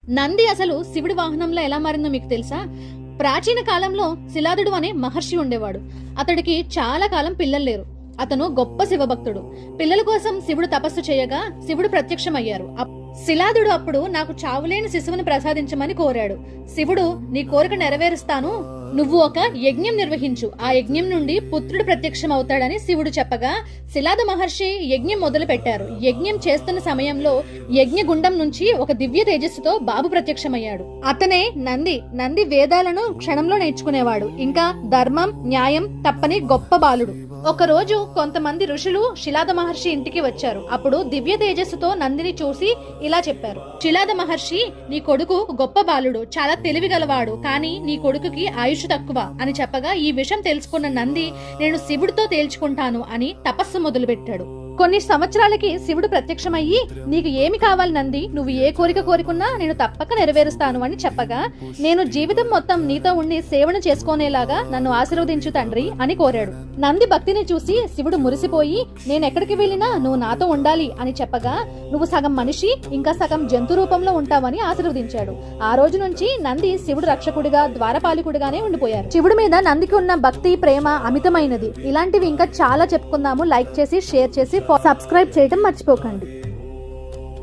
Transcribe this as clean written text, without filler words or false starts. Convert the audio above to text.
నంది అసలు శివుడి వాహనంలో ఎలా మారిందో మీకు తెలుసా? ప్రాచీన కాలంలో శిలాదుడు అనే మహర్షి ఉండేవాడు. అతడికి చాలా కాలం పిల్లలు లేరు. అతను గొప్ప శివభక్తుడు. పిల్లల కోసం శివుడు తపస్సు చేయగా శివుడు ప్రత్యక్షమయ్యారు. శిలాదుడు అప్పుడు నాకు చావులేని శిశువుని ప్రసాదించమని కోరాడు. శివుడు, నీ కోరిక నెరవేరుస్తాను, నువ్వు ఒక యజ్ఞం నిర్వహించు, ఆ యజ్ఞం నుండి పుత్రుడు ప్రత్యక్షం అవుతాడని శివుడు చెప్పగా శిలాద మహర్షి యజ్ఞం మొదలు పెట్టారు. యజ్ఞం చేస్తున్న సమయంలో యజ్ఞగుండం నుంచి ఒక దివ్య తేజస్సుతో బాబు ప్రత్యక్షమయ్యాడు. అతనే నంది. నంది వేదాలను క్షణంలో నేర్చుకునేవాడు. ఇంకా ధర్మం, న్యాయం తప్పని గొప్ప బాలుడు. ఒక రోజు కొంతమంది ఋషులు శిలాద మహర్షి ఇంటికి వచ్చారు. అప్పుడు దివ్య తేజస్సుతో నందిని చూసి ఇలా చెప్పారు: శిలాద మహర్షి, నీ కొడుకు గొప్ప బాలుడు, చాలా తెలివి గలవాడు, కానీ నీ కొడుకుకి ఆయుష్ తక్కువ అని చెప్పగా ఈ విషయం తెలుసుకున్న నంది, నేను శివుడితో తేల్చుకుంటాను అని తపస్సు మొదలు పెట్టాడు. కొన్ని సంవత్సరాలకి శివుడు ప్రత్యక్షమయ్యి, నీకు ఏమి కావాలి నంది, నువ్వు ఏ కోరిక కోరుకున్నా నేను తప్పక నెరవేరుస్తాను అని చెప్పగా, నేను జీవితం మొత్తం నీతో ఉండి సేవను చేసుకునేలాగా నన్ను ఆశీర్వదించు తండ్రి అని కోరాడు. నంది భక్తిని చూసి శివుడు మురిసిపోయి, నేనెక్కడికి వెళ్ళినా నువ్వు నాతో ఉండాలి అని చెప్పగా, నువ్వు సగం మనిషి ఇంకా సగం జంతు రూపంలో ఉంటావని ఆశీర్వదించాడు. ఆ రోజు నుంచి నంది శివుడు రక్షకుడిగా, ద్వారపాలకుడిగానే ఉండిపోయారు. శివుడి మీద నందికి ఉన్న భక్తి, ప్రేమ అమితమైనది. ఇలాంటివి ఇంకా చాలా చెప్పుకుందాము. లైక్ చేసి, షేర్ చేసి, సబ్స్క్రైబ్ చేయడం మర్చిపోకండి.